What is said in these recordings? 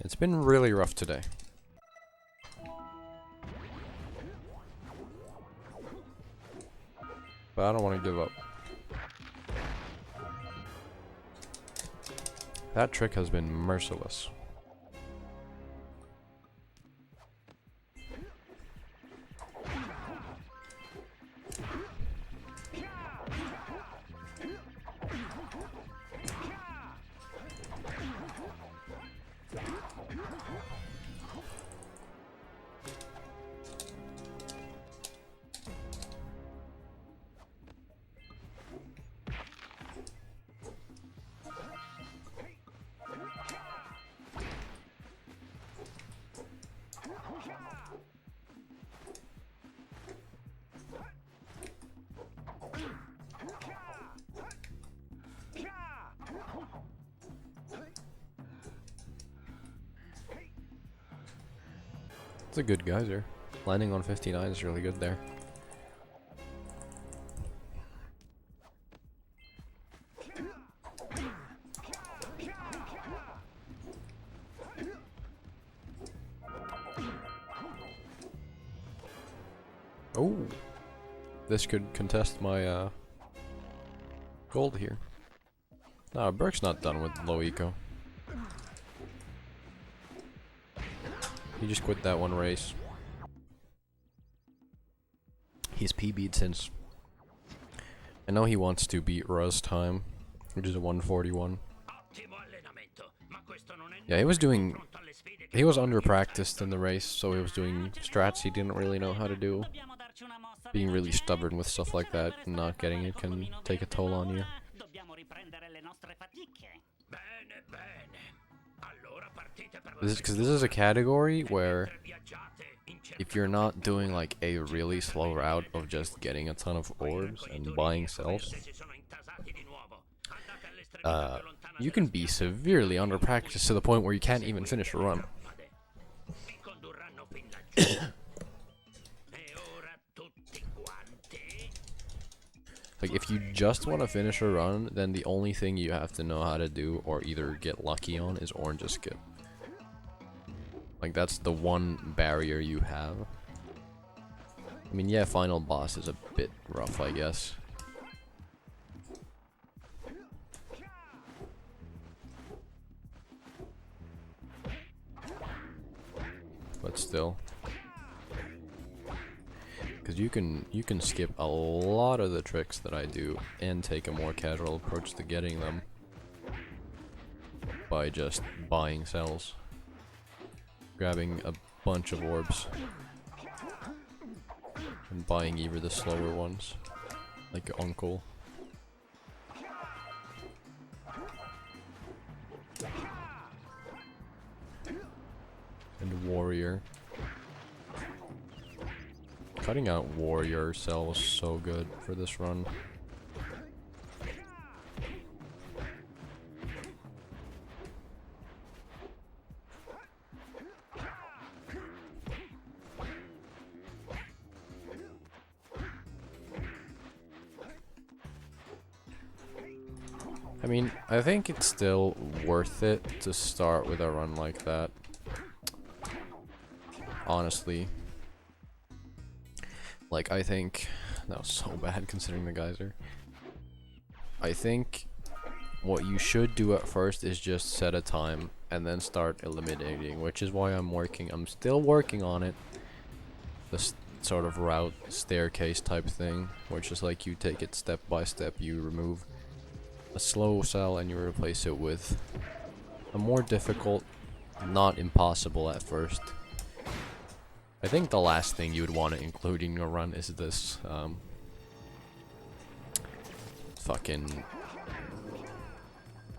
It's been really rough today. But I don't want to give up. That trick has been merciless. It's a good geyser. Landing on 59 is really good there. Oh, this could contest my gold here. Nah, Burke's not done with low eco. He just quit that one race. He's PB'd since. I know he wants to beat Ruz time, which is a 141. Yeah, he was under practiced in the race, so he was doing strats he didn't really know how to do. Being really stubborn with stuff like that and not getting it can take a toll on you. Because this is a category where if you're not doing like a really slow route of just getting a ton of orbs and buying cells, you can be severely under practice to the point where you can't even finish a run. Like, if you just want to finish a run, then the only thing you have to know how to do or either get lucky on is orange skip. Like, that's the one barrier you have. I mean, yeah, final boss is a bit rough, I guess. But still. Because you can skip a lot of the tricks that I do and take a more casual approach to getting them by just buying cells, grabbing a bunch of orbs, and buying either the slower ones, like Uncle. And Warrior. Cutting out Warrior cell was so good for this run. I mean, I think it's still worth it to start with a run like that. Honestly. Like, I think that was so bad considering the geyser. I think what you should do at first is just set a time and then start eliminating, which is why I'm still working on it. This sort of route staircase type thing, which is like you take it step by step, you remove a slow cell and you replace it with a more difficult, not impossible at first. I think the last thing you would want to include in your run is this fucking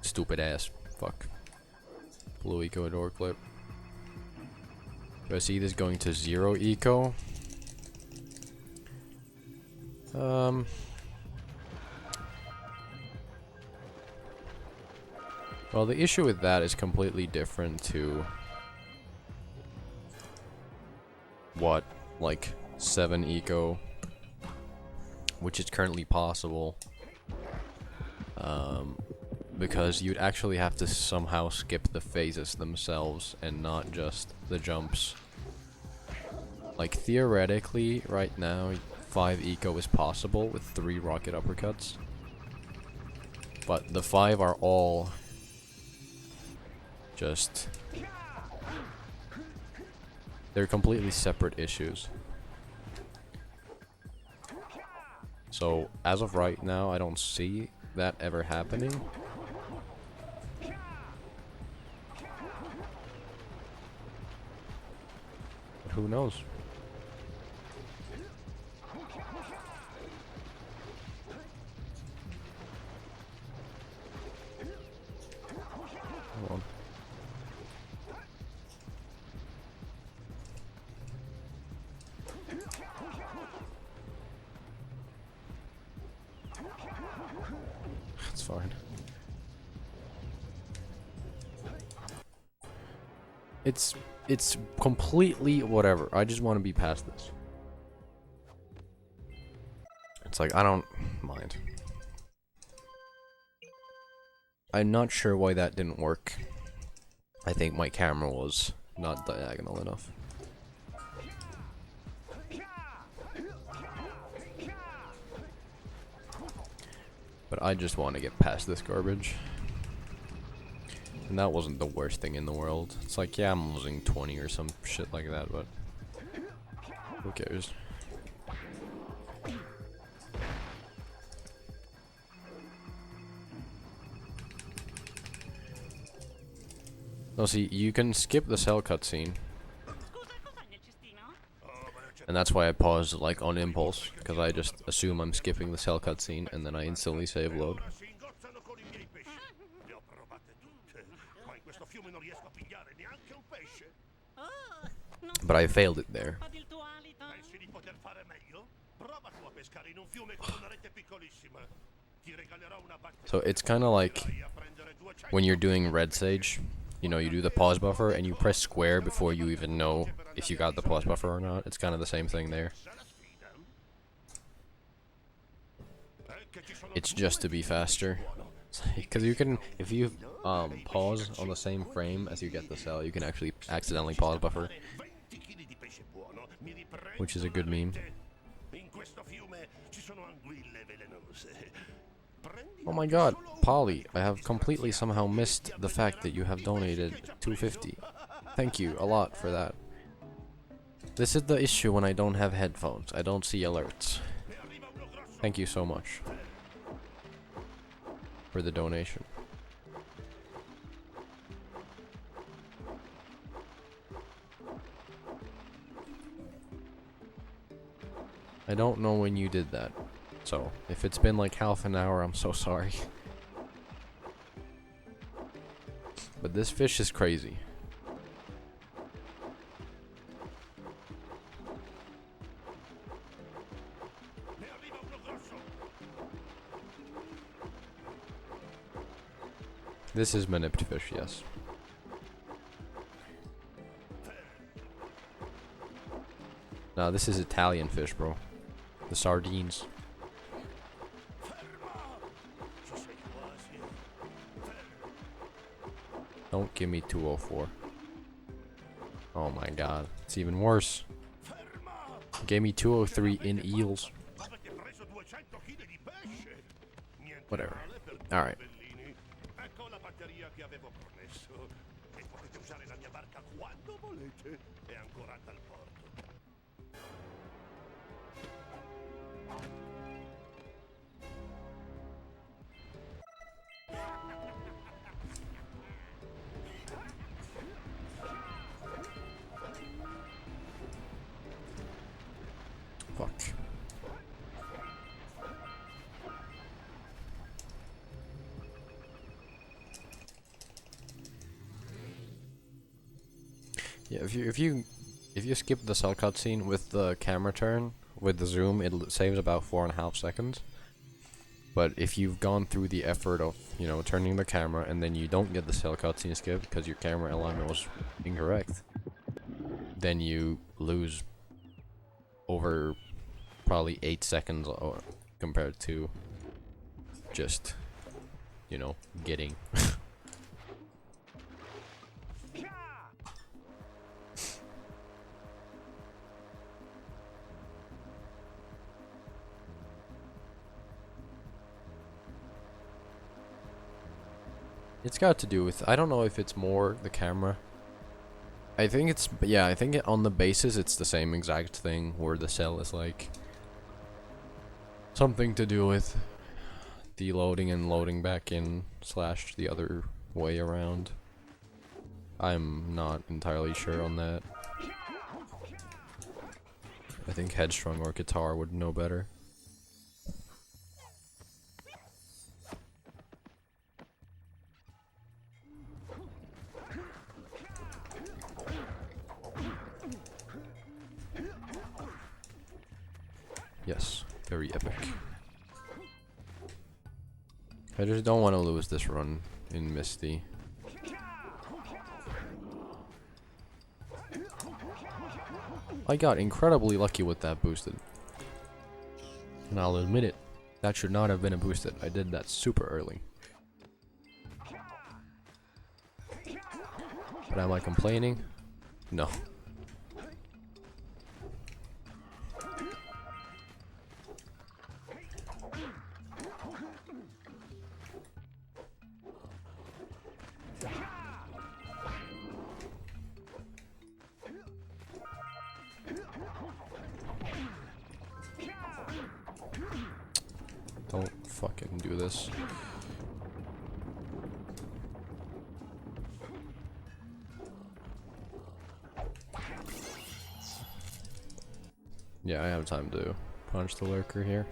stupid ass blue eco door clip. Do I see this going to 0 eco? Well, the issue with that is completely different to what, like 7 eco, which is currently possible. because you'd actually have to somehow skip the phases themselves and not just the jumps. Like, theoretically, right now, 5 eco is possible with 3 rocket uppercuts. But the 5 are all just... they're completely separate issues. So, as of right now, I don't see that ever happening. But who knows? Hold on. It's fine. It's completely whatever. I just want to be past this. It's like, I don't mind. I'm not sure why that didn't work. I think my camera was not diagonal enough. But I just want to get past this garbage. And that wasn't the worst thing in the world. It's like, yeah, I'm losing 20 or some shit like that, but who cares? No, see, you can skip the cell cutscene. And that's why I paused, like, on impulse, because I just assume I'm skipping the cell cutscene, and then I instantly save load. But I failed it there. So it's kind of like when you're doing Red Sage, you know, you do the pause buffer and you press square before you even know if you got the pause buffer or not. It's kind of the same thing there. It's just to be faster. Because you can, if you pause on the same frame as you get the cell, you can actually accidentally pause buffer. Which is a good meme. Oh my god, Polly, I have completely somehow missed the fact that you have donated $250. Thank you a lot for that. This is the issue when I don't have headphones. I don't see alerts. Thank you so much for the donation. I don't know when you did that. So, if it's been like half an hour, I'm so sorry. But this fish is crazy. This is manipped fish, yes. Nah, this is Italian fish, bro. The sardines. Don't give me 204. Oh my god. It's even worse. Gave me 203 in eels. Whatever. Alright. Fuck. Yeah, if you skip the cell cutscene with the camera turn with the zoom, it saves about 4.5 seconds. But if you've gone through the effort of, you know, turning the camera and then you don't get the cell cutscene skip because your camera alignment was incorrect, then you lose over probably 8 seconds compared to just, you know, getting. It's got to do with, I don't know if it's more the camera. I think it's, yeah, I think on the basis it's the same exact thing where the cell is like something to do with deloading and loading back in / the other way around. I'm not entirely sure on that. I think Headstrong or Guitar would know better. Yes, very epic. I just don't want to lose this run in Misty. I got incredibly lucky with that boosted. And I'll admit it, that should not have been a boosted. I did that super early. But am I complaining? No. Don't fucking do this. Yeah, I have time to punch the lurker here.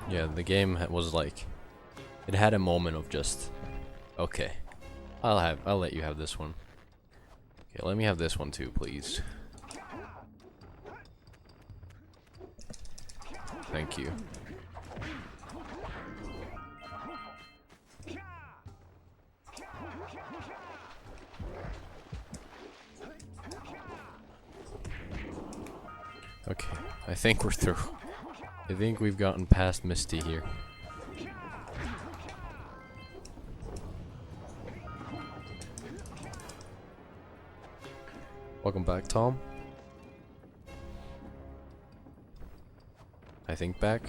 Yeah, the game was like, it had a moment of just, okay, I'll let you have this one. Okay, let me have this one too, please. Thank you. Okay, I think we're through. I think we've gotten past Misty here. Welcome back, Tom. I think back.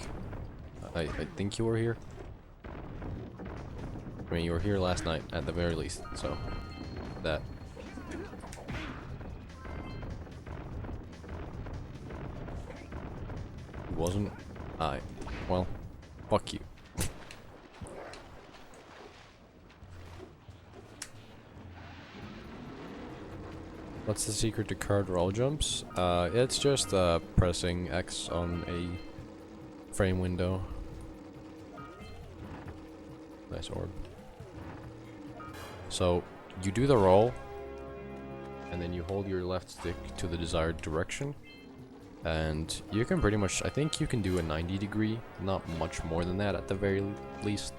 I think you were here. I mean, you were here last night, at the very least, so that. Wasn't I? Well, fuck you. What's the secret to card roll jumps? It's just pressing X on a frame window. Nice orb. So you do the roll, and then you hold your left stick to the desired direction. And you can pretty much, I think you can do a 90-degree, not much more than that at the very least.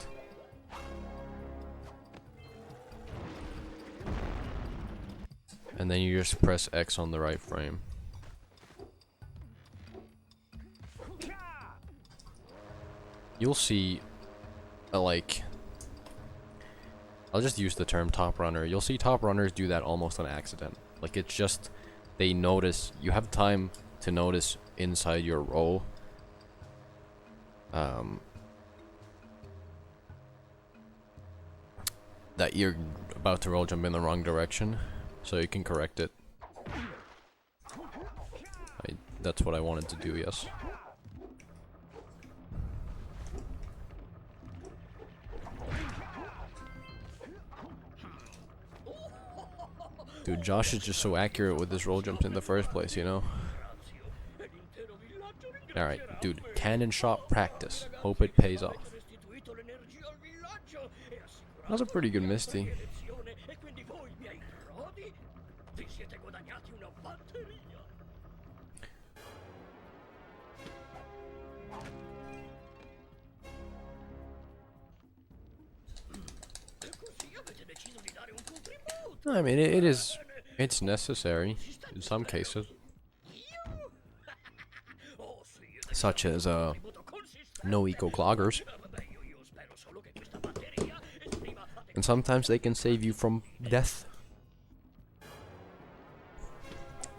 And then you just press X on the right frame. You'll see, like, I'll just use the term top runner. You'll see top runners do that almost on accident. Like, it's just, they notice, you have time to notice inside your roll that you're about to roll jump in the wrong direction, so you can correct it. That's what I wanted to do, yes. Dude, Josh is just so accurate with his roll jumps in the first place, you know? Alright, dude, cannon shot practice. Hope it pays off. That was a pretty good Misty. I mean, it's necessary in some cases. Such as, no eco cloggers. And sometimes they can save you from death.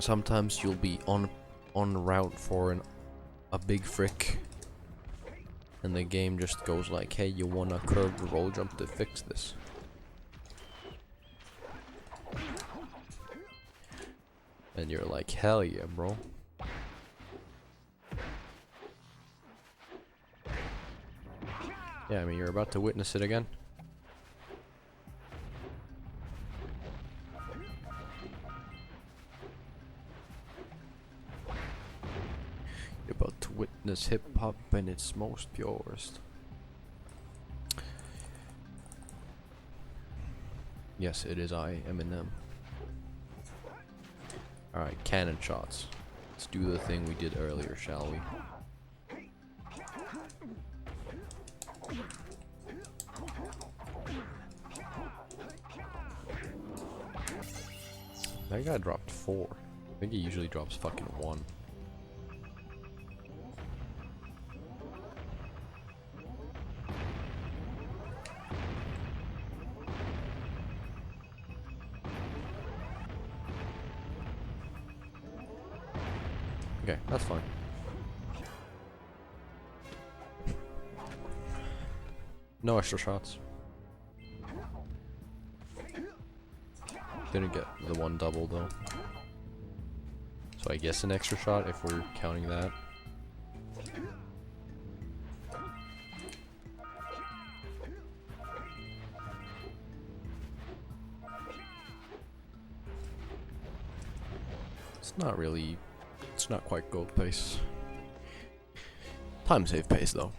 Sometimes you'll be on route for a big frick. And the game just goes like, hey, you want a curved roll jump to fix this? And you're like, hell yeah, bro. Yeah, I mean, you're about to witness it again. You're about to witness hip-hop in its most purest. Yes, it is I, Eminem. Alright, cannon shots. Let's do the thing we did earlier, shall we? That guy dropped 4. I think he usually drops fucking 1. Okay, that's fine. No extra shots. Didn't get the one double though. So I guess an extra shot if we're counting that. It's not really, it's not quite gold pace. Time save pace though.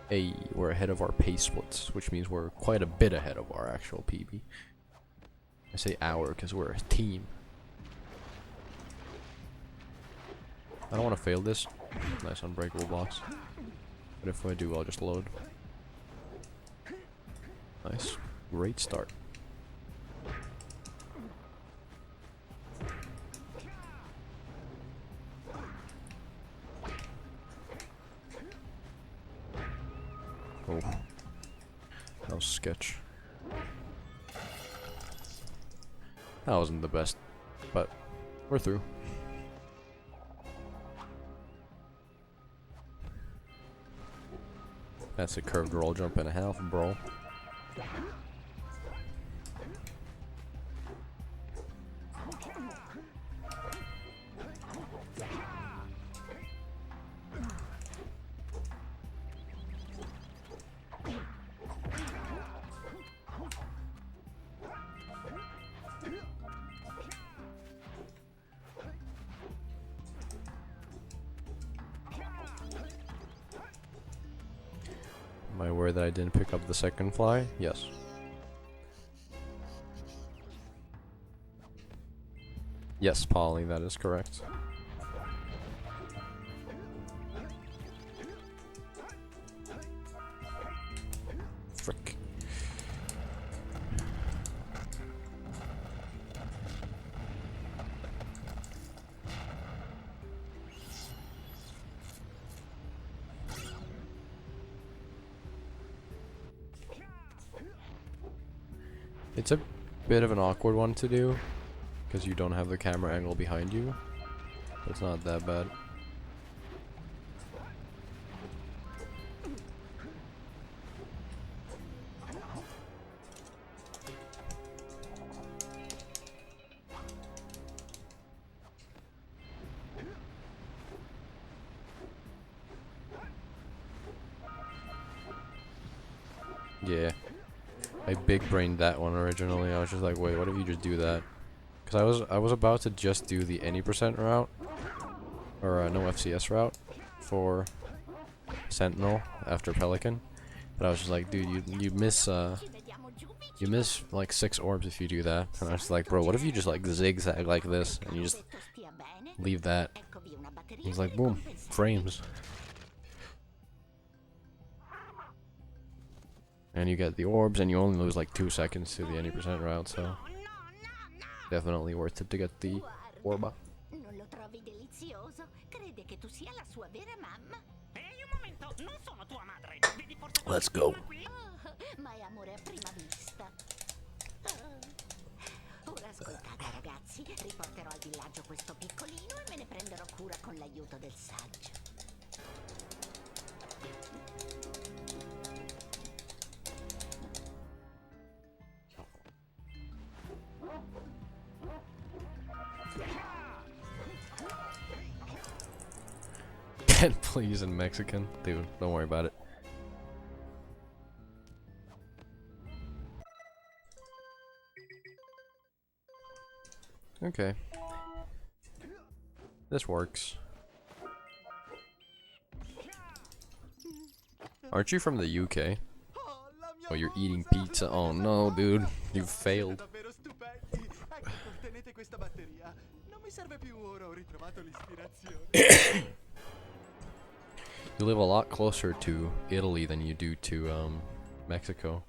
Hey, we're ahead of our pace splits, which means we're quite a bit ahead of our actual PB. I say our because we're a team. I don't want to fail this. Nice unbreakable blocks. But if I do, I'll just load. Nice. Great start. Oh. That was sketch. That wasn't the best, but we're through. That's a curved roll jump and a half, bro. Am I aware that I didn't pick up the second fly? Yes. Yes, Polly, that is correct. Frick. It's a bit of an awkward one to do, because you don't have the camera angle behind you. But it's not that bad. Yeah. I big brained that one originally. I was just like, wait, what if you just do that? Because I was about to just do the any % route, or no FCS route for Sentinel after Pelican, But I was just like, dude, you miss like 6 orbs if you do that. And I was like, bro, what if you just like zigzag like this and you just leave that? He's like, boom, frames. And you get the orbs, and you only lose like 2 seconds to the 80% route, so definitely worth it to get the orba. Let's go. Ora ascoltate ragazzi, riporterò al villaggio questo piccolino e me ne prenderò cura con l'aiuto del saggio. Please in Mexican. Dude, don't worry about it. Okay. This works. Aren't you from the UK? Oh, you're eating pizza. Oh no, dude. You've failed. You live a lot closer to Italy than you do to Mexico.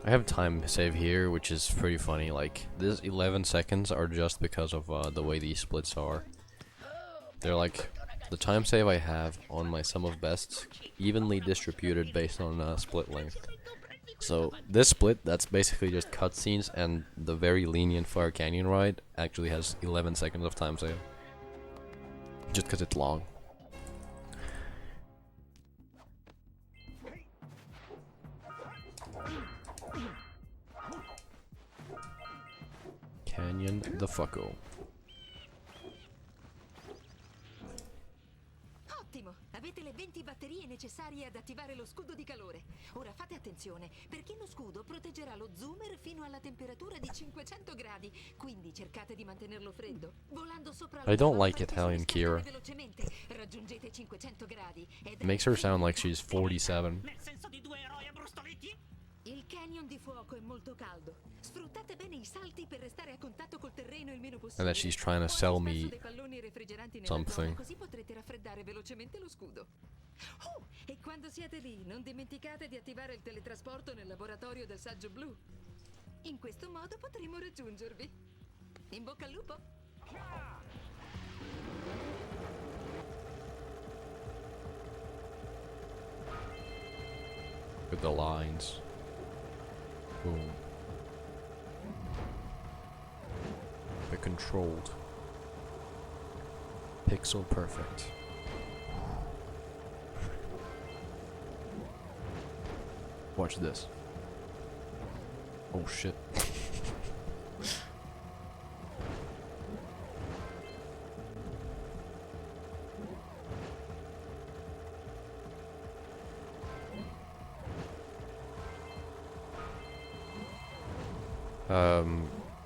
I have time save here, which is pretty funny. Like, this 11 seconds are just because of the way these splits are. They're like, the time save I have on my sum of bests evenly distributed based on split length. So this split, that's basically just cutscenes, and the very lenient Fire Canyon ride actually has 11 seconds of time save. Just because it's long. Canyon the fucko. Ottimo! Avete le 20 batterie necessarie ad attivare lo scudo di calore. Ora fate attenzione, perché lo scudo proteggerà lo zoomer fino alla temperatura di 500 gradi, quindi cercate di mantenerlo freddo. Volando sopra I don't like Italian Kira. Raggiungete 500 gradi. Makes her sound like she's 47. Il canyon di fuoco è molto caldo. Sfruttate bene i salti per restare a contatto col terreno il meno possibile. And that she's trying to sell me something. Così potrete raffreddare velocemente lo scudo. Oh, e quando siete lì, non dimenticate di attivare il teletrasporto nel laboratorio del saggio blu. In questo modo potremo raggiungervi. In bocca al lupo! With the lines. Boom. The controlled. Pixel perfect. Watch this. Oh shit.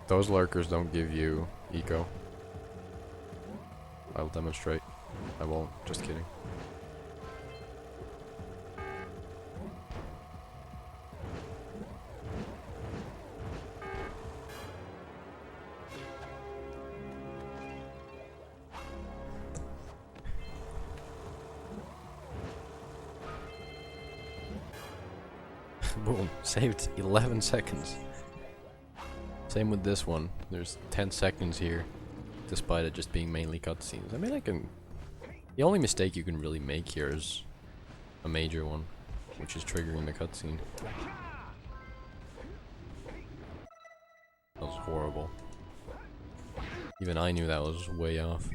Those lurkers don't give you eco. I'll demonstrate. I won't, just kidding. Boom, saved 11 seconds. Same with this one. There's 10 seconds here, despite it just being mainly cutscenes. I mean, the only mistake you can really make here is a major one, which is triggering the cutscene. That was horrible. Even I knew that was way off.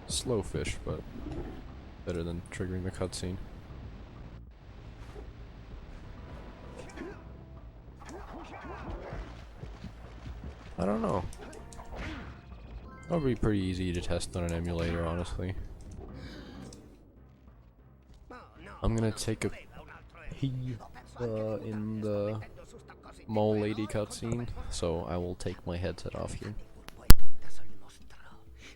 Slow fish, but better than triggering the cutscene. I don't know. That would be pretty easy to test on an emulator, honestly. I'm gonna take a pee in the mole lady cutscene, so I will take my headset off here.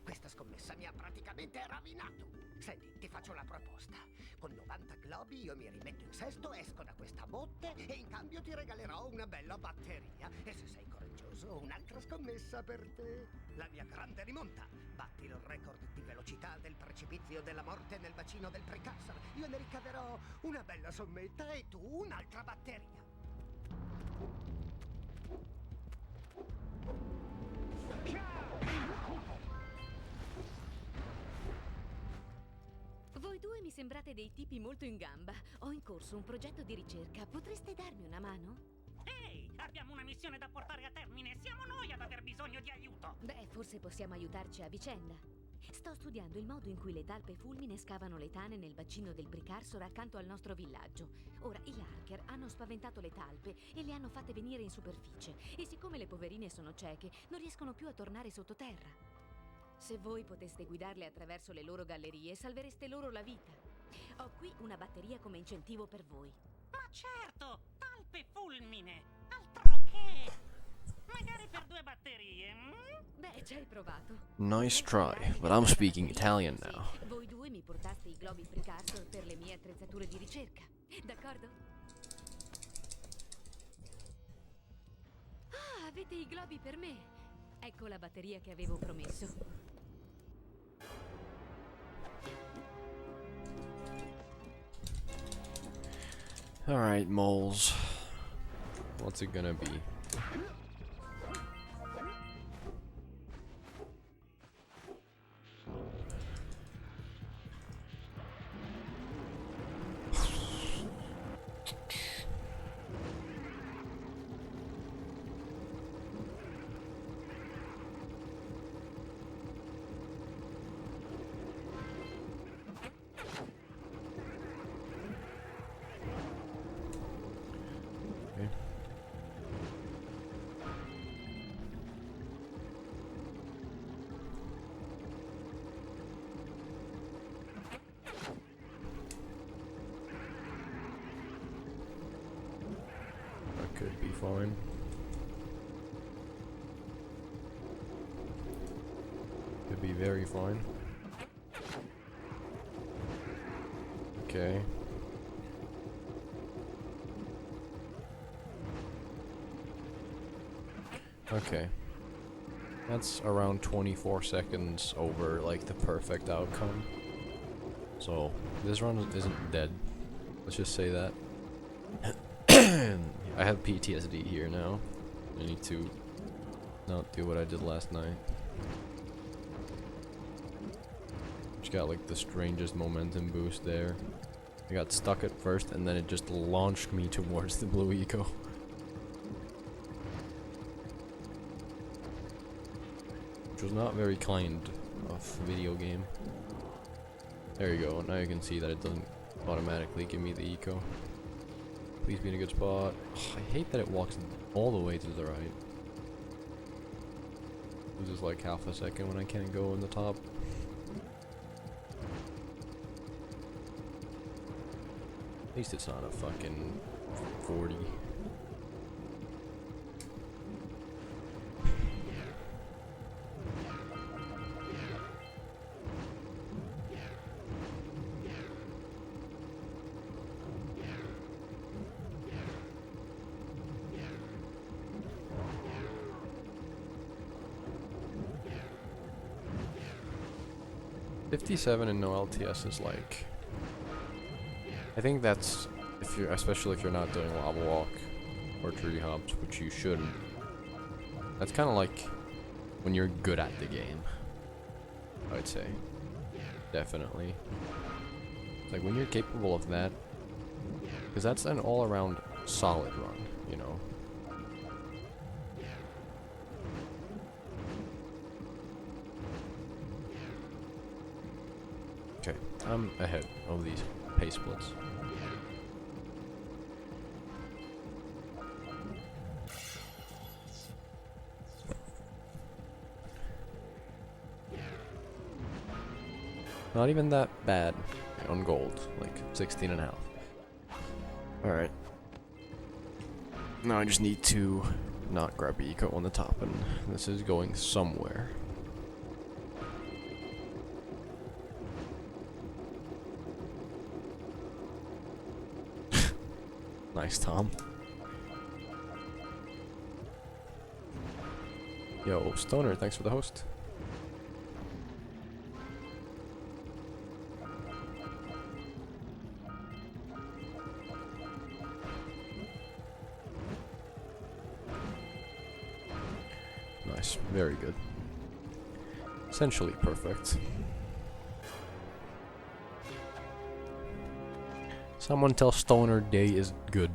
Questa scommessa mi ha praticamente ravinato. Senti, ti faccio la proposta. Con 90 globi io mi rimetto in sesto, esco da questa botte e in cambio ti regalerò una bella batteria. E se sei coraggioso, un'altra scommessa per te. La mia grande rimonta. Batti il record di velocità del precipizio della morte nel bacino del precursor. Io ne ricaverò una bella sommetta e tu un'altra batteria. Voi due mi sembrate dei tipi molto in gamba. Ho in corso un progetto di ricerca. Potreste darmi una mano? Ehi, abbiamo una missione da portare a termine. Siamo noi ad aver bisogno di aiuto. Beh, forse possiamo aiutarci a vicenda. Sto studiando il modo in cui le talpe fulmine scavano le tane nel bacino del precursor accanto al nostro villaggio. Ora, gli hacker hanno spaventato le talpe e le hanno fatte venire in superficie. E siccome le poverine sono cieche, non riescono più a tornare sottoterra. Se voi poteste guidarle attraverso le loro gallerie, salvereste loro la vita. Ho qui una batteria come incentivo per voi. Ma certo, talpe fulmine. Altro che... Magari per 2 batterie. Beh, ci hai provato. Nice try, but I'm speaking Italian now. Voi due mi portaste i globi precursor per le mie attrezzature di ricerca. D'accordo? Ah, avete i globi per me. Ecco la batteria che avevo promesso. Alright, moles. What's it gonna be? Could be fine. Could be very fine. Okay. Okay. That's around 24 seconds over, like, the perfect outcome. So, this run isn't dead. Let's just say that. I have PTSD here now. I need to not do what I did last night. Just got like the strangest momentum boost there. I got stuck at first and then it just launched me towards the blue eco. Which was not very kind of video game. There you go, now you can see that it doesn't automatically give me the eco. Please be in a good spot. Ugh, I hate that it walks all the way to the right. Loses like half a second when I can't go in the top. At least it's not a fucking 40. $57 and no LTS is like, I think that's if you're, especially if you're not doing lava walk or tree hops, which you shouldn't. That's kind of like when you're good at the game, I'd say. Definitely. Like when you're capable of that, because that's an all-around solid run, you know. Okay, I'm ahead of these pace splits. Not even that bad on gold, like 16.5. Alright. Now I just need to not grab eco on the top, and this is going somewhere. Nice, Tom. Yo, Stoner, thanks for the host. Nice, very good. Essentially perfect. Someone tell Stoner day is good.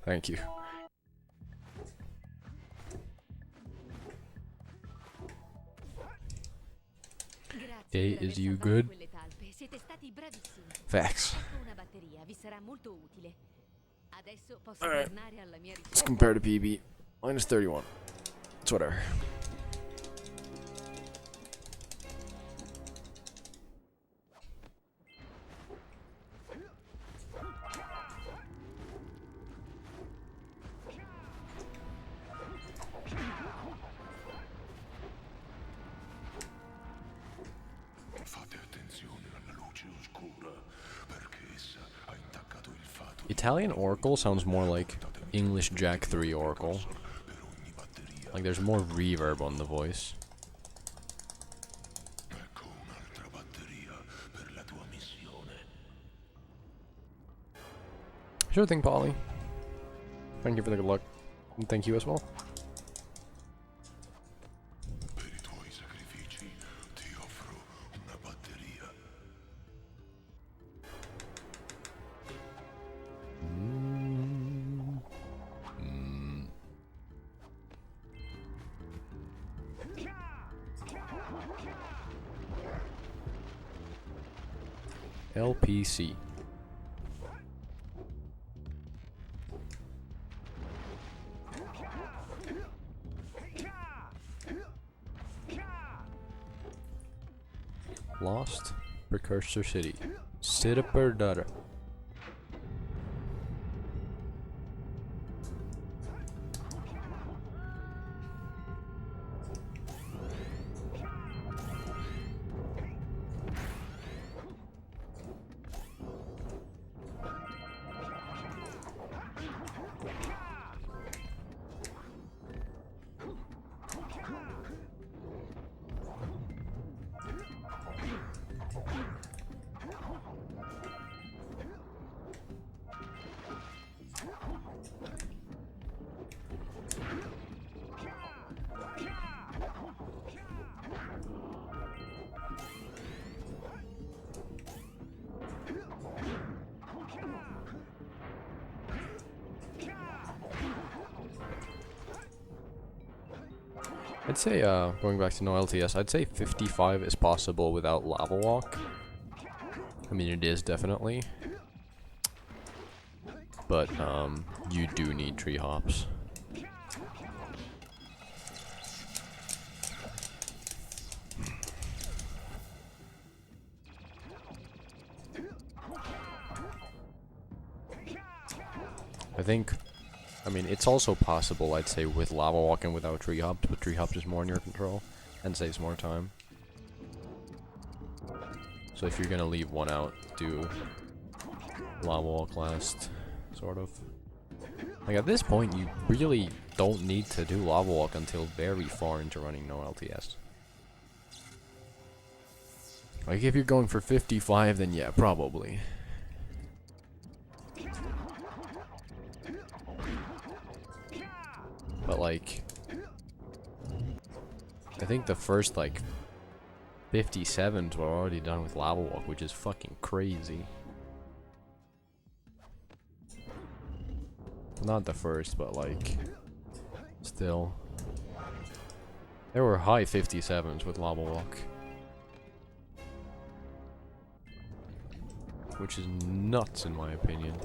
Thank you. Day is you good? Facts. Alright. Let's compare to PB. Minus 31. It's whatever. Italian Oracle sounds more like English Jack 3 Oracle. Like there's more reverb on the voice. Sure thing, Polly. Thank you for the good luck. And thank you as well. LPC. Lost Precursor City. Sirperdara. I'd say, going back to no LTS, I'd say 55 is possible without Lava Walk. I mean, it is definitely. But, you do need tree hops. I mean, it's also possible, I'd say, with Lava Walk and without Tree Hops, but Tree Hops is more in your control and saves more time. So if you're gonna leave one out, do Lava Walk last, sort of. Like, at this point, you really don't need to do Lava Walk until very far into running no LTS. Like, if you're going for 55, then yeah, probably. But like, I think the first like 57s were already done with Lava Walk, which is fucking crazy. Not the first, but like, still. There were high 57s with Lava Walk. Which is nuts in my opinion.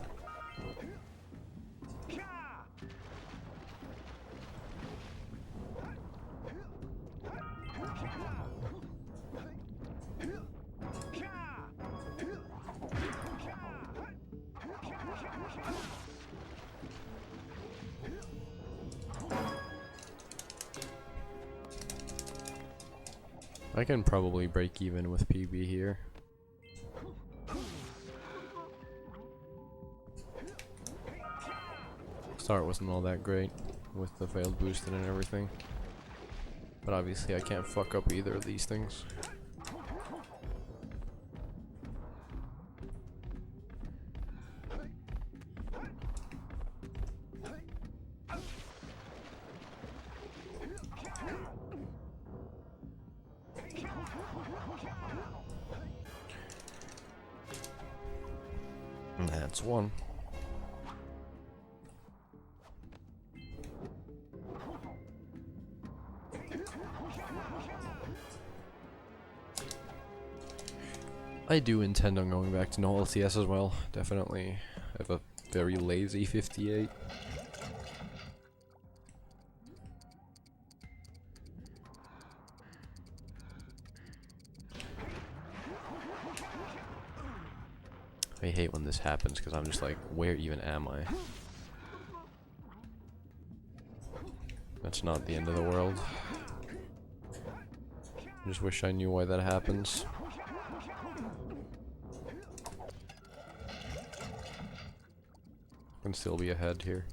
I can probably break even with PB here. Start wasn't all that great with the failed boosting and everything. But obviously I can't fuck up either of these things. And that's one. I do intend on going back to no LCS as well, definitely. I have a very lazy 58. I hate when this happens because I'm just like, where even am I? That's not the end of the world. I just wish I knew why that happens. Can still be ahead here.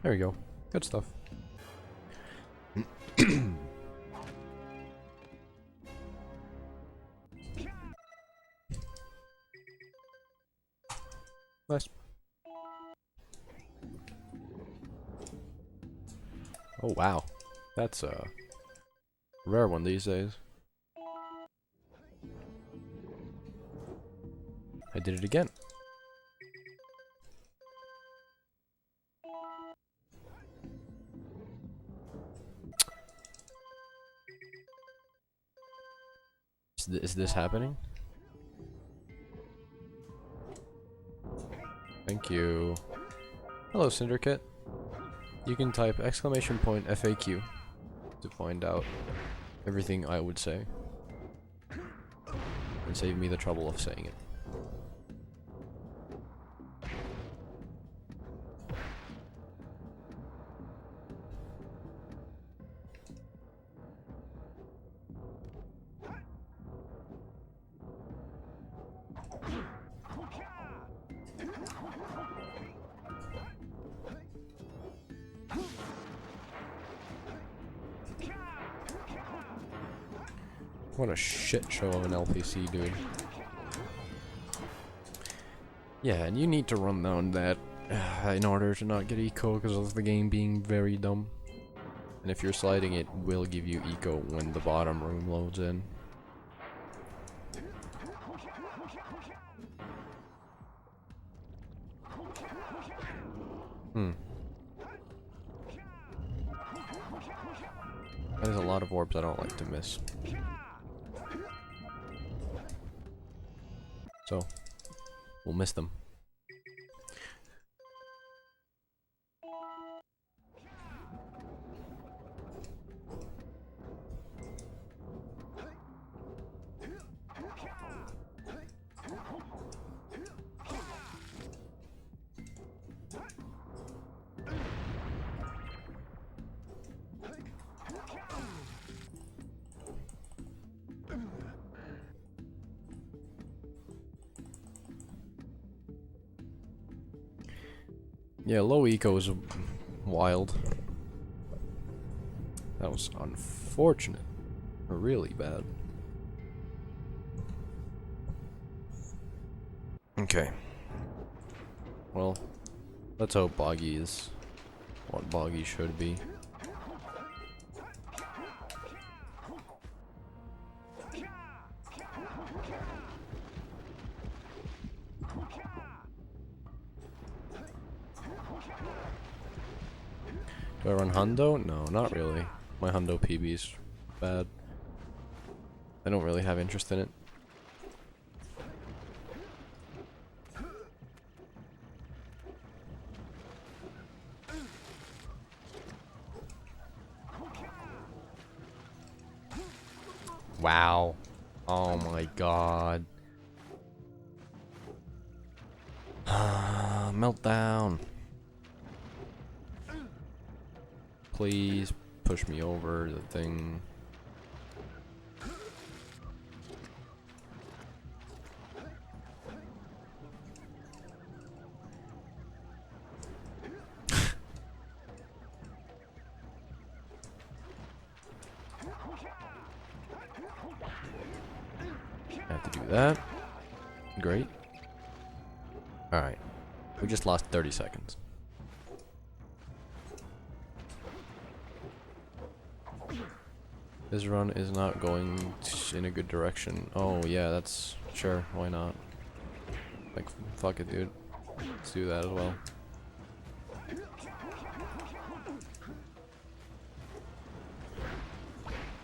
There we go. Good stuff. Nice. Oh wow. That's a rare one these days. I did it again. Is this happening? Thank you. Hello, Syndicate. You can type exclamation point FAQ to find out everything I would say. And save me the trouble of saying it. What a shit show of an LPC, dude. Yeah, and you need to run down that in order to not get eco because of the game being very dumb. And if you're sliding, it will give you eco when the bottom room loads in. There's a lot of orbs I don't like to miss. So, we'll miss them. Yeah, low eco is wild. That was unfortunate. Really bad. Okay. Well, let's hope Boggy is what Boggy should be. Do I run Hundo? No, not really. My Hundo PB's bad. I don't really have interest in it. Wow. Oh my god. Meltdown. Please push me over the thing. I have to do that. Great. Alright. We just lost 30 seconds. This run is not going in a good direction. Oh yeah, that's sure, why not? Like, fuck it, dude. Let's do that as well.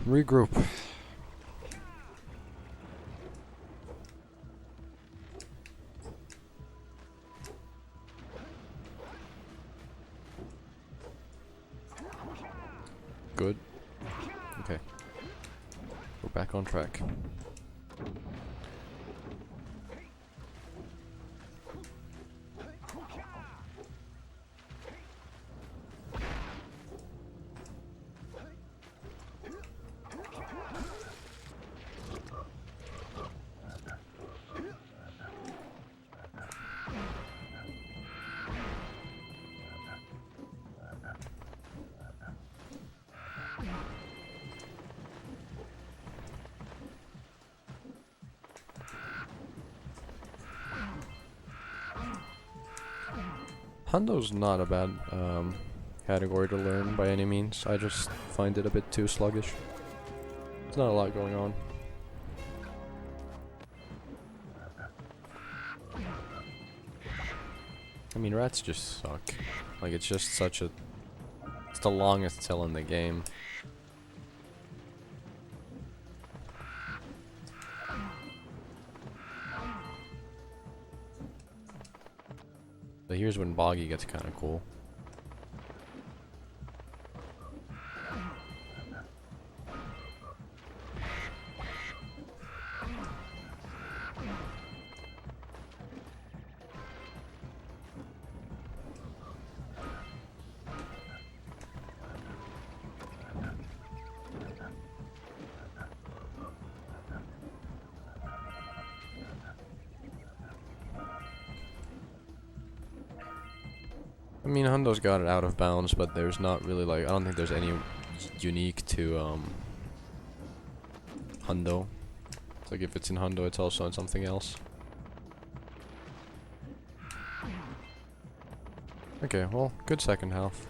Regroup. Good. Okay. We're back on track. Hundo's not a bad category to learn by any means. I just find it a bit too sluggish. There's not a lot going on. I mean, rats just suck. Like, it's just such a... It's the longest till in the game. But here's when Boggy gets kind of cool. I mean, Hundo's got it out of bounds, but there's not really, like, I don't think there's any unique to, Hundo. It's like, if it's in Hundo, it's also in something else. Okay, well, good second half.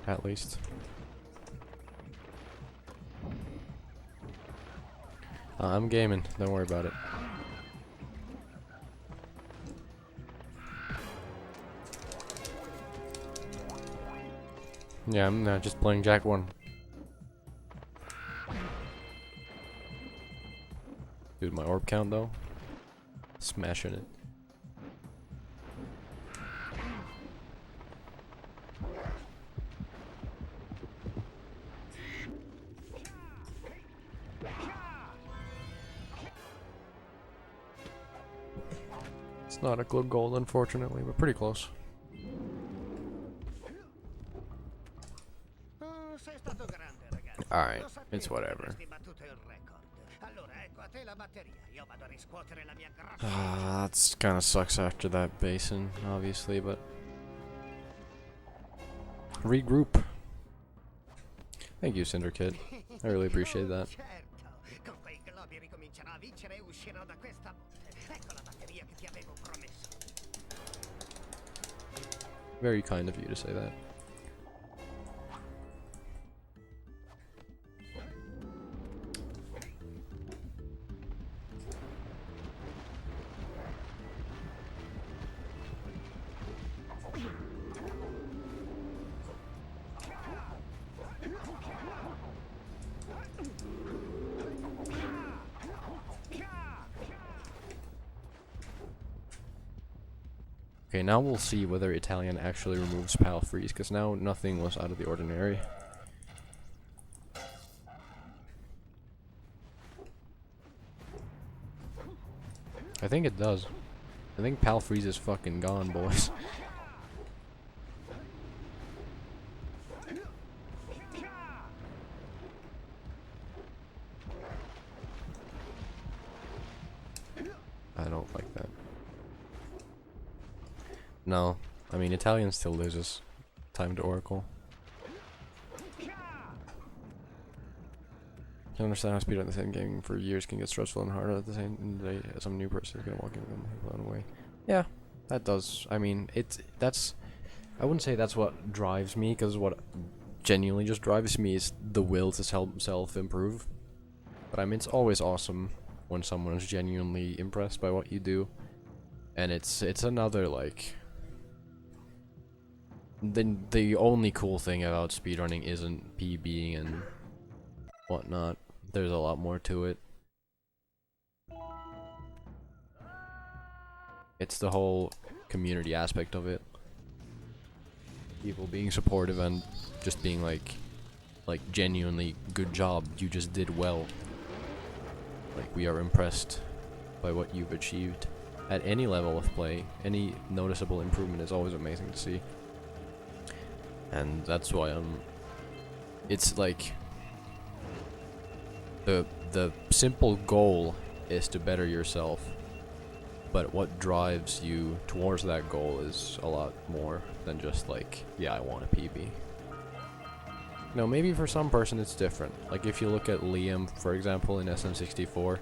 At least. I'm gaming, don't worry about it. Yeah, I'm just playing Jak 1. Dude, my orb count though? Smashing it. It's not a good goal, unfortunately, but pretty close. Alright, it's whatever. That kind of sucks after that basin, obviously, but... Regroup. Thank you, Cinderkid. I really appreciate that. Very kind of you to say that. Okay, now we'll see whether Italian actually removes Pal Freeze, because now nothing was out of the ordinary. I think it does. I think Pal Freeze is fucking gone, boys. No, I mean Italian still loses time to Oracle. I can understand how speedrun the same game for years can get stressful and harder at the same day. Some new person is gonna walk in and blown away. Yeah, that does. I mean, that's. I wouldn't say that's what drives me, because what genuinely just drives me is the will to self-improve. But I mean, it's always awesome when someone's genuinely impressed by what you do, and it's another like. Then the only cool thing about speedrunning isn't PBing and whatnot. There's a lot more to it. It's the whole community aspect of it. People being supportive and just being like genuinely good job, you just did well. Like, we are impressed by what you've achieved at any level of play. Any noticeable improvement is always amazing to see. And that's why it's like the simple goal is to better yourself, but what drives you towards that goal is a lot more than just like, yeah, I want a PB. No, maybe for some person it's different. Like if you look at Liam, for example, in SM64,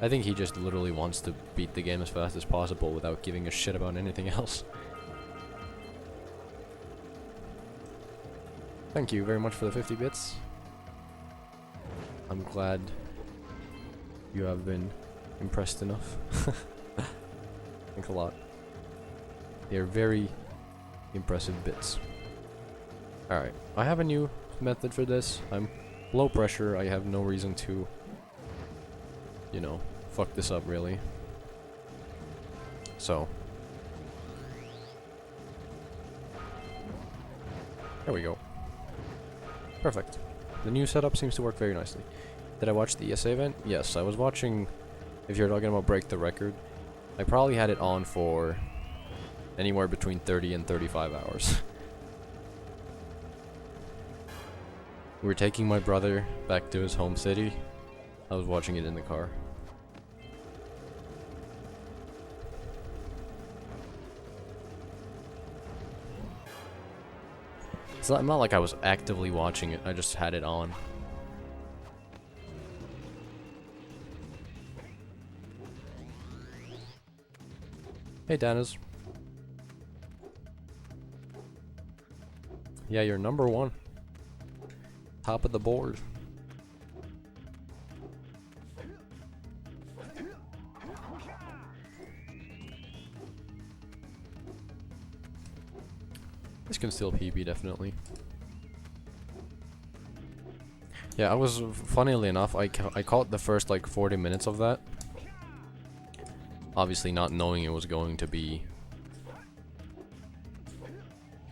I think he just literally wants to beat the game as fast as possible without giving a shit about anything else. Thank you very much for the 50 bits. I'm glad you have been impressed enough. Thanks a lot. They're very impressive bits. Alright, I have a new method for this. I'm low pressure. I have no reason to, you know, fuck this up really. So. There we go. Perfect. The new setup seems to work very nicely. Did I watch the ESA event? Yes, I was watching. If you're talking about Break the Record, I probably had it on for anywhere between 30 and 35 hours. We were taking my brother back to his home city. I was watching it in the car. It's not like I was actively watching it, I just had it on. Hey, Danis. Yeah, you're number one. Top of the board. This can still PB, definitely. Yeah, I was, funnily enough, I caught the first like 40 minutes of that. Obviously not knowing it was going to be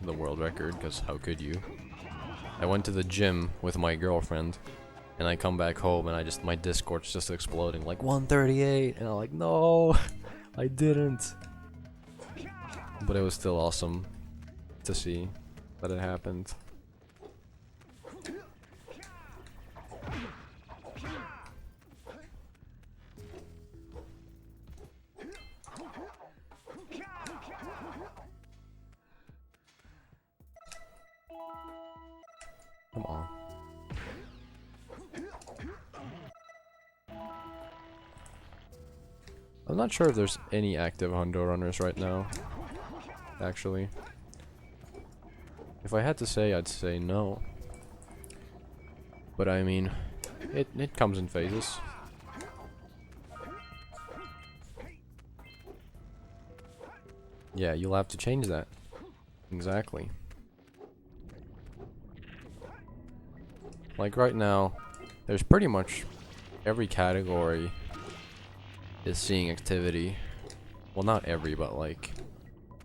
the world record, because how could you? I went to the gym with my girlfriend, and I come back home and my Discord's just exploding like 138, and I'm like, no, I didn't. But it was still awesome to see that it happened. Come on. I'm not sure if there's any active Hundo runners right now, actually. If I had to say, I'd say no. But I mean, it comes in phases. Yeah, you'll have to change that. Exactly. Like right now, there's pretty much every category is seeing activity. Well, not every, but like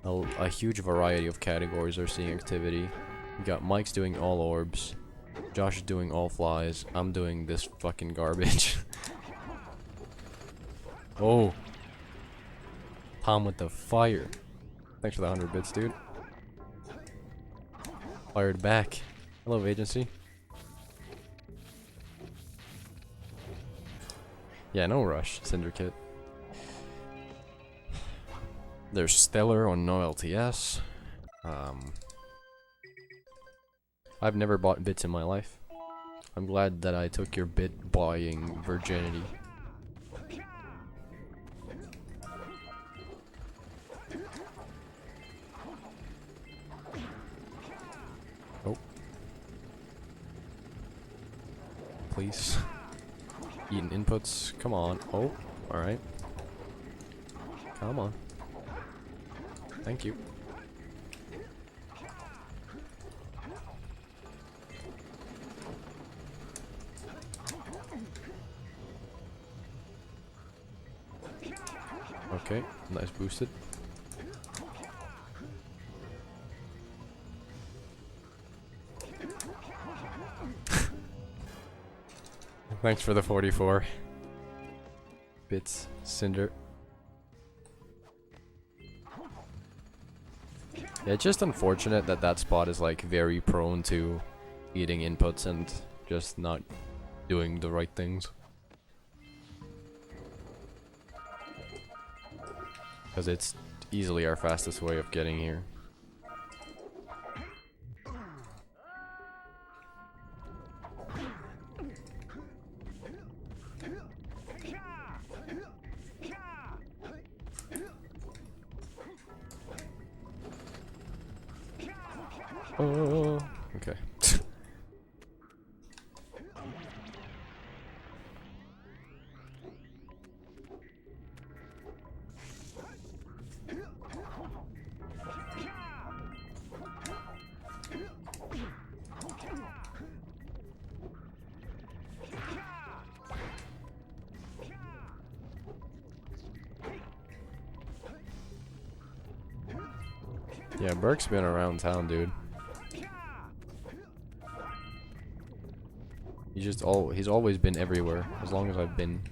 a huge variety of categories are seeing activity. You got Mike's doing all orbs, Josh is doing all flies, I'm doing this fucking garbage. Oh, Tom with the fire. Thanks for the 100 bits, dude. Fired back. Hello, agency. Yeah, no rush, Syndicate. There's Stellar on no LTS. I've never bought bits in my life. I'm glad that I took your bit buying virginity. Oh. Please. Eating inputs. Come on. Oh, alright. Come on. Thank you. Okay, nice boosted. Thanks for the 44 bits, Cinder. Yeah, it's just unfortunate that that spot is like very prone to eating inputs and just not doing the right things. Because it's easily our fastest way of getting here. Oh, okay. Yeah, Burke's been around town, dude. He's always been everywhere, as long as I've been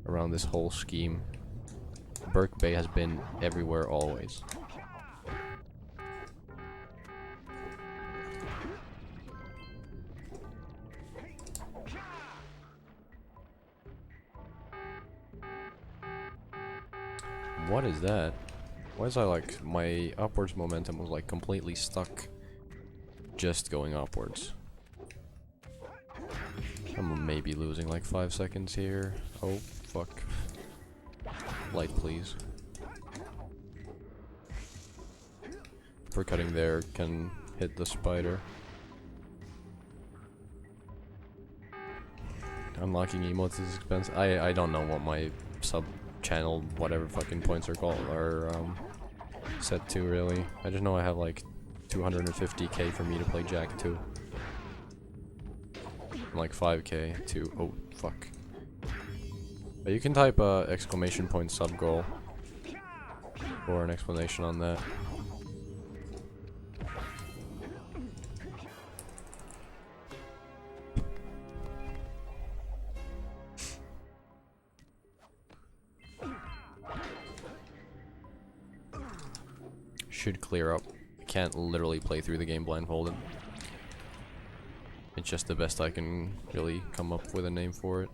around this whole scheme. Burke Bay has been everywhere always. What is that? Why is I like, my upwards momentum was like completely stuck just going upwards. I'm maybe losing like 5 seconds here. Oh, fuck. Light, please. For cutting there can hit the spider. Unlocking emotes is expensive. I don't know what my sub channel whatever fucking points are called are set to really. I just know I have like 250k for me to play Jak 2. And like 5k to oh fuck. But you can type exclamation point sub goal for an explanation on that. Should clear up. I can't literally play through the game blindfolded. It's just the best I can really come up with a name for it.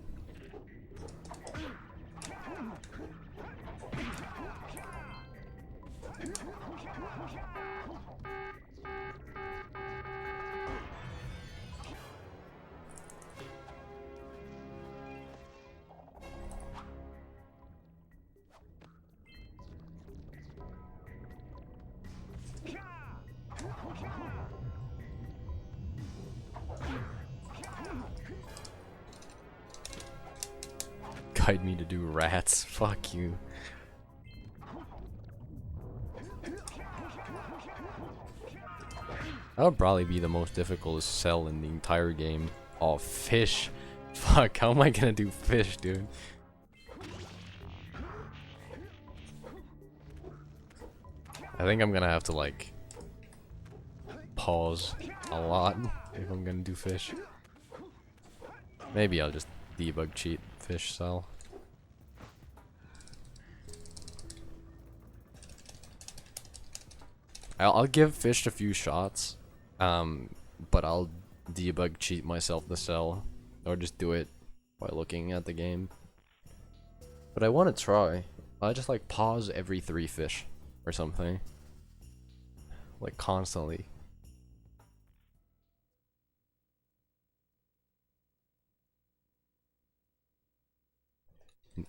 Guide me to do rats. Fuck you. That would probably be the most difficult cell in the entire game. Oh, fish. Fuck, how am I gonna do fish, dude? I think I'm gonna have to, like, pause a lot if I'm gonna do fish. Maybe I'll just debug cheat fish cell. I'll give fish a few shots, but I'll debug cheat myself the cell, or just do it by looking at the game. But I want to try. I just like pause every 3 fish. or something. Like constantly.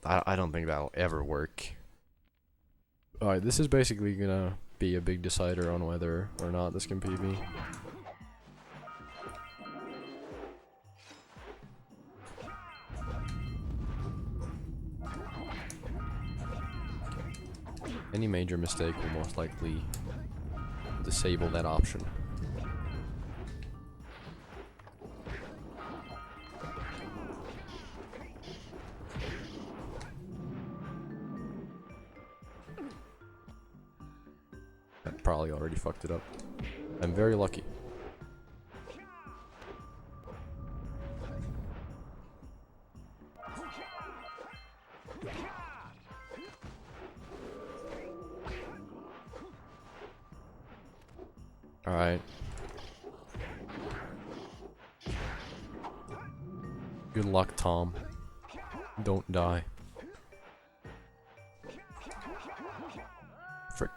I don't think that'll ever work. Alright, this is basically gonna be a big decider on whether or not this can PB. Any major mistake will most likely disable that option. I probably already fucked it up. I'm very lucky. Alright. Good luck, Tom. Don't die. Frick.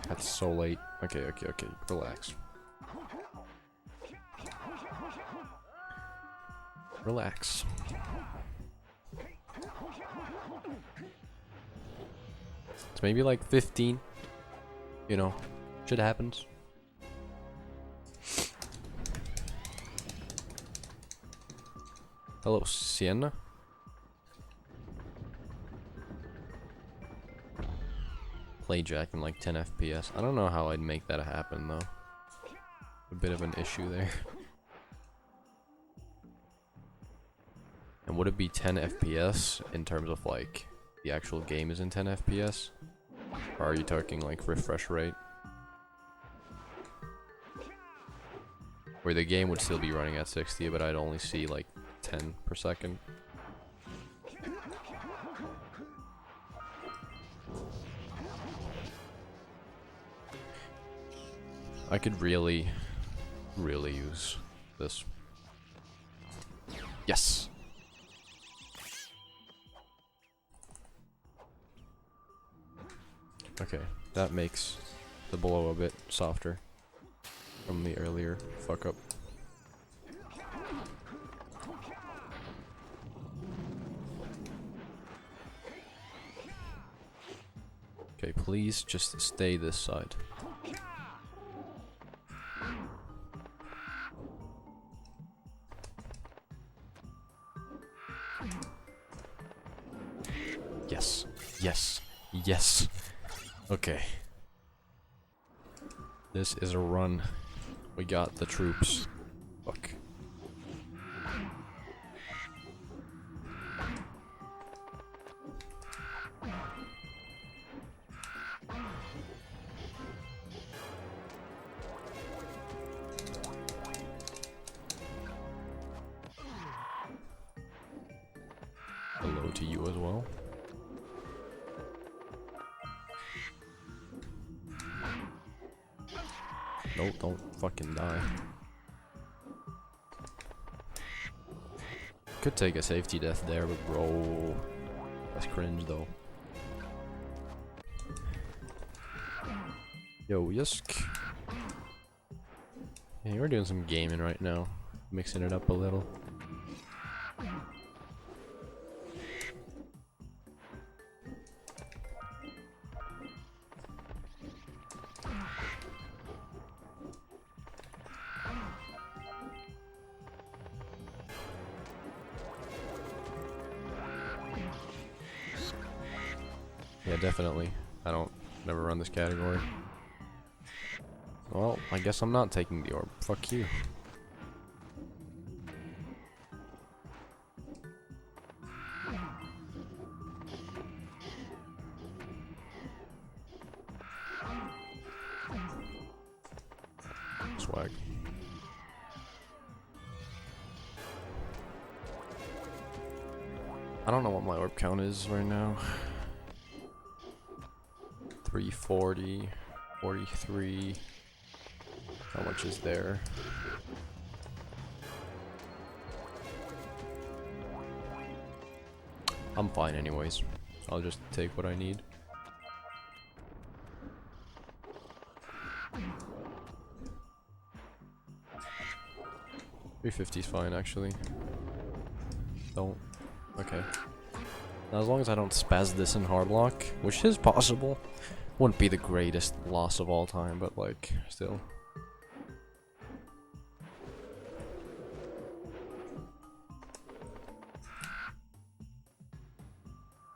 That's so late. Okay. Relax. Relax. It's maybe like 15. You know, shit happens. Hello, Sienna? Play Jak in like 10 FPS. I don't know how I'd make that happen though. A bit of an issue there. And would it be 10 FPS in terms of like the actual game is in 10 FPS? Or are you talking like refresh rate? Where the game would still be running at 60, but I'd only see like 10 per second. I could really use this. Yes! Okay, that makes the blow a bit softer from the earlier fuck up. Okay, please just stay this side. Yes, yes, yes. Okay. This is a run. We got the troops. Fuck. Hello to you as well. Nope, don't fucking die. Could take a safety death there, but bro, that's cringe though. Yo, Yusk. Hey, we're doing some gaming right now, mixing it up a little. Yeah, definitely. I don't never run this category. Well, I guess I'm not taking the orb. Fuck you. Swag. I don't know what my orb count is right now. 340, 43. How much is there? I'm fine anyways. I'll just take what I need. $350 is fine, actually. Don't. Okay. Now, as long as I don't spaz this in hard lock, which is possible, wouldn't be the greatest loss of all time, but like, still.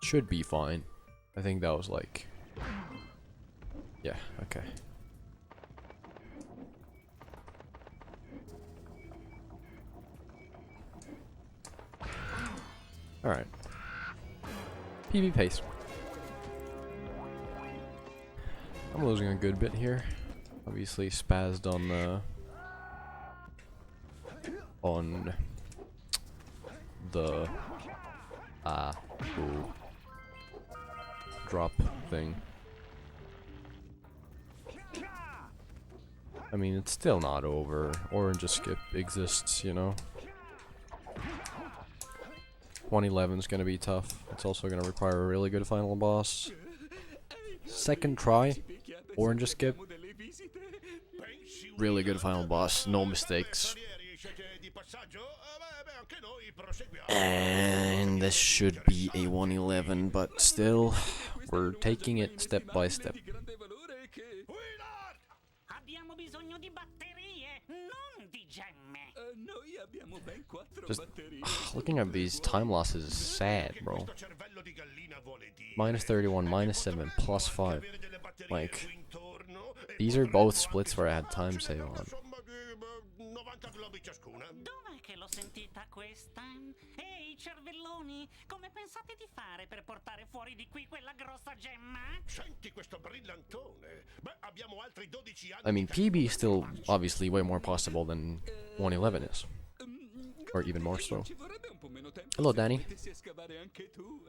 Should be fine. I think that was like... Yeah, okay. Alright. PB pace. I'm losing a good bit here. Obviously spazzed on the ooh, drop thing. I mean, it's still not over. Orange skip exists, you know. 111 is gonna be tough. It's also gonna require a really good final boss. Second try, orange skip. Really good final boss, no mistakes. And this should be a 111, but still, we're taking it step by step. Abbiamo bisogno di batterie, non di gemme. Noi abbiamo ben 4 Just batterie. looking at these time losses is sad, bro. Minus 31, minus 7, plus 5. Like, these are both splits where I had time save on. Dov'è che l'ho sentita questa? Ehi, cervelloni, come pensate di fare per portare fuori di qui quella grossa gemma? Senti questo brillantone. Beh, abbiamo altri 12 anni. I mean, PB is still obviously way more possible than 111 is. Or even more so. Ci vorrebbe un po' meno tempo Hello, se Danny. potessi a scavare anche tu,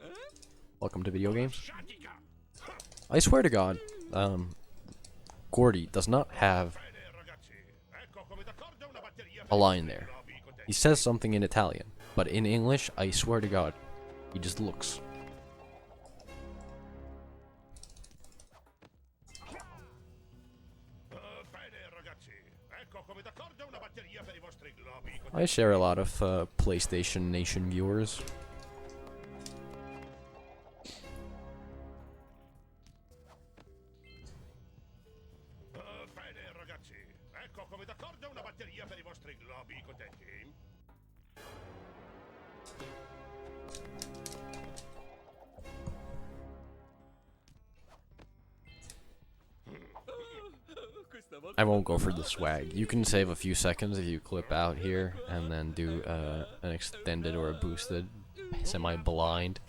Welcome to video games. I swear to God, Gordy does not have a line there. He says something in Italian, but in English, I swear to God, he just looks. I share a lot of PlayStation Nation viewers. Bene ragazzi, ecco come d'accordo una batteria per i vostri globi contenti. I won't go for the swag. You can save a few seconds if you clip out here and then do an extended or a boosted semi-blind.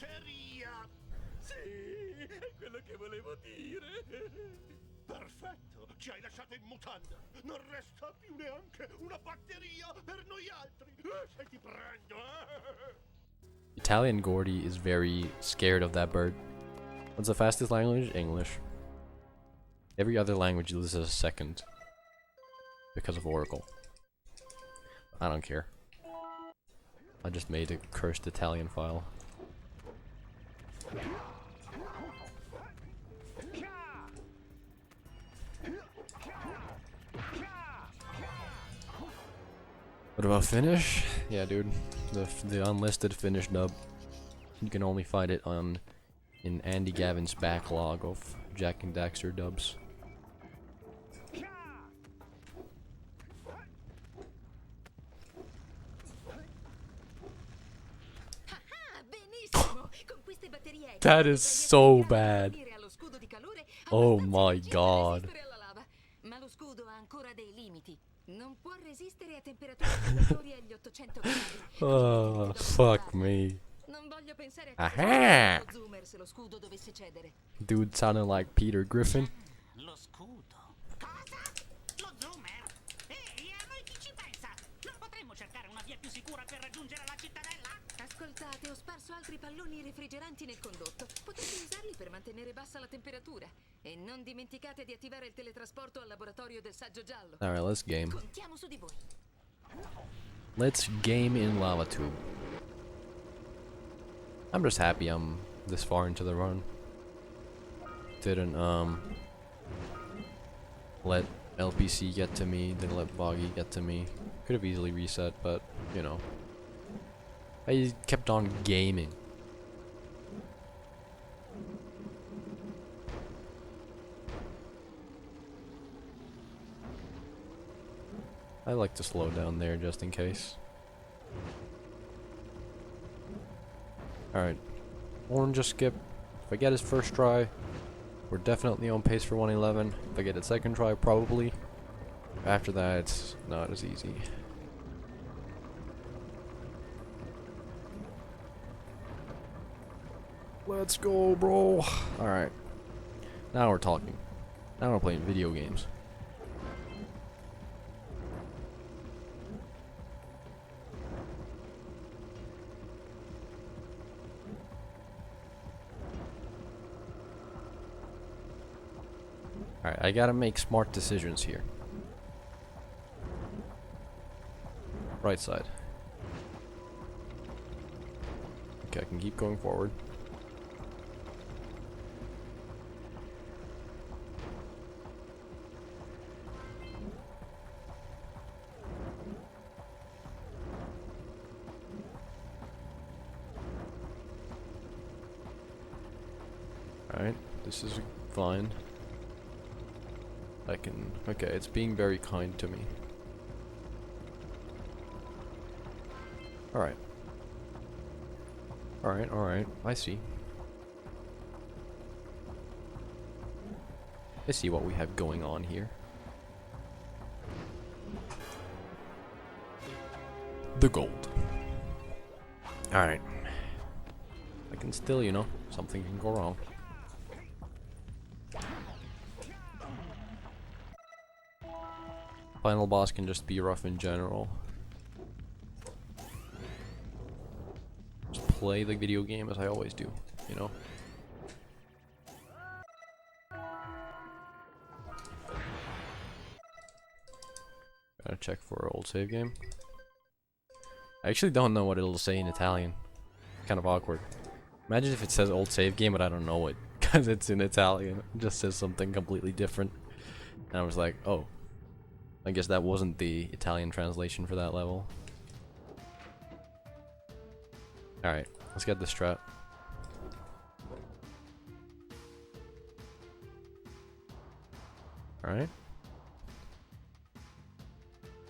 Sì, è quello che volevo dire. Perfetto, ci hai lasciato in mutanda. Non resta più neanche una batteria per noi altri. Se ti prendo, Italian Gordy is very scared of that bird. What's the fastest language? English. Every other language loses a second because of Oracle. I don't care. I just made a cursed Italian file. What about Finnish? Yeah, dude. The unlisted Finnish dub. You can only find it in Andy Gavin's backlog of Jak and Daxter dubs. That is so bad. Oh my god. Ma lo scudo ha ancora dei limiti. Non può resistere a temperature superiori agli 800 gradi. Oh, fuck me. Non voglio pensare a Aha! cosa zoomer se lo scudo dovesse cedere. Dude sounded like Peter Griffin. Lo scudo. Cosa? Lo zoomer? Ehi, a noi chi ci pensa? Non potremmo cercare una via più sicura per raggiungere la cittadella? Ascoltate, ho sparso altri palloni refrigeranti nel condotto. Potete usarli per mantenere bassa la temperatura. E non dimenticate di attivare il teletrasporto al laboratorio del saggio giallo. Alright, let's game. Contiamo su di voi. Let's game in Lava Tube. I'm just happy I'm this far into the run. Didn't let LPC get to me, didn't let Boggy get to me. Could have easily reset, but you know, I kept on gaming. I like to slow down there just in case. Alright, orange just skip. If I get his first try, we're definitely on pace for 111. If I get a second try, probably. After that, it's not as easy. Let's go, bro. Alright. Now we're talking. Now we're playing video games. Alright, I gotta make smart decisions here. Right side. Okay, I can keep going forward. Alright, this is fine. I can... Okay, it's being very kind to me. Alright. Alright, alright. I see. I see what we have going on here. The gold. Alright. I can still, you know, something can go wrong. Final boss can just be rough in general. Just play the video game as I always do, you know? Gotta check for old save game. I actually don't know what it'll say in Italian. Kind of awkward. Imagine if it says old save game, but I don't know it because it's in Italian. It just says something completely different. And I was like, oh. I guess that wasn't the Italian translation for that level. Alright, let's get this strat. Alright.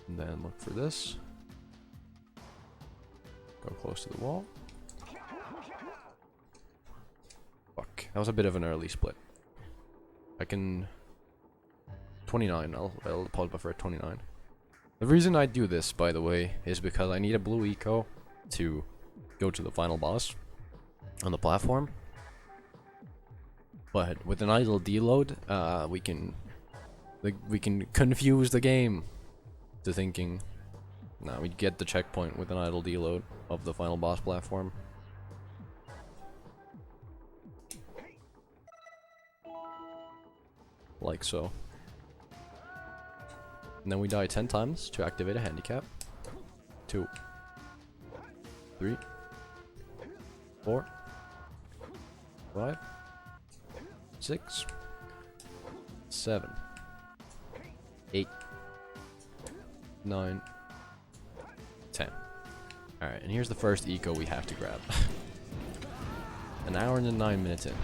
And then look for this. Go close to the wall. Fuck, that was a bit of an early split. I can... 29, I'll pause buffer at 29. The reason I do this, by the way, is because I need a blue eco to go to the final boss on the platform. But with an idle deload, we can confuse the game to thinking, nah, we get the checkpoint with an idle deload of the final boss platform. Like so. And then we die 10 times to activate a handicap. 2, 3, 4, 5, 6, 7, 8, 9, 10. Alright, and here's the first eco we have to grab. An hour and 9 minutes in.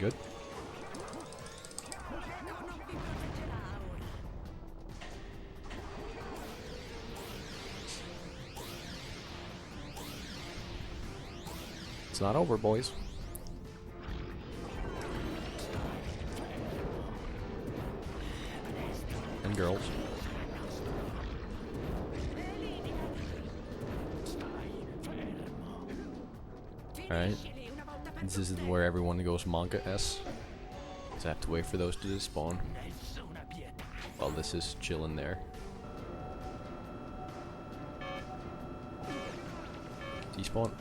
Good. It's not over, boys. And girls. Alright. This is where everyone goes manga S. So I have to wait for those to despawn. While this is chilling there. Despawn.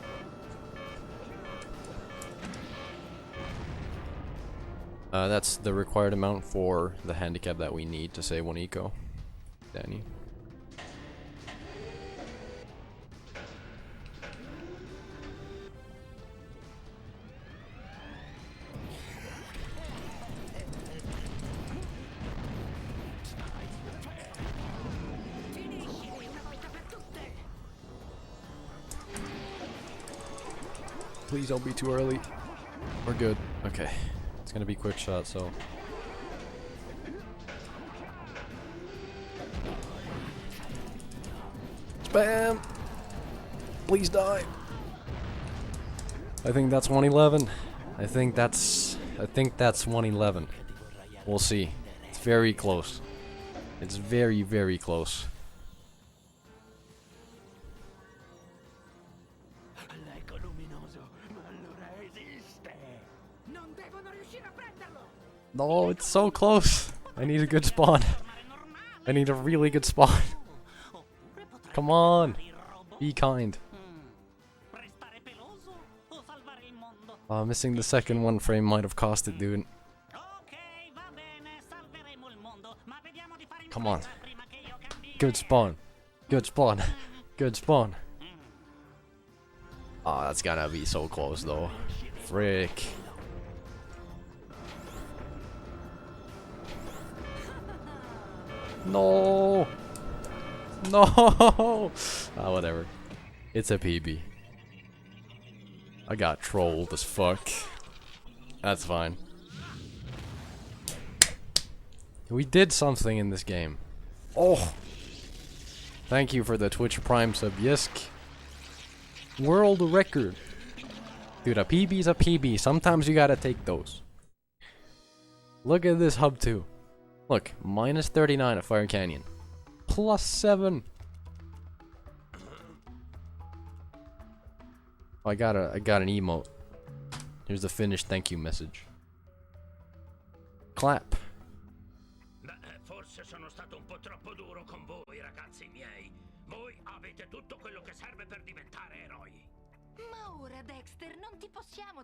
That's the required amount for the handicap that we need to save 1 eco. Danny. Please don't be too early. We're good. Okay. It's gonna be quick shot, so. Spam! Please die. I think that's 111. I think that's 111. We'll see. It's very close. It's very, very close. No, it's so close. I need a good spawn. I need a really good spawn. Come on. Be kind. Missing the second one frame might have cost it, dude. Come on. Good spawn. Good spawn. Good spawn. Oh, that's gotta be so close, though. Frick. No. No. Ah, whatever. It's a PB. I got trolled as fuck. That's fine. We did something in this game. Oh! Thank you for the Twitch Prime sub, Yisk. World record. Dude, a PB's a PB. Sometimes you gotta take those. Look at this hub too. Look, minus 39 at Fire Canyon. Plus 7. Oh, I got an emote. Here's the finished thank you message. Clap. Forse sono stato un po' troppo duro con voi, ragazzi miei. Voi avete tutto quello che serve per diventare eroi. Ma ora, Dexter, non ti possiamo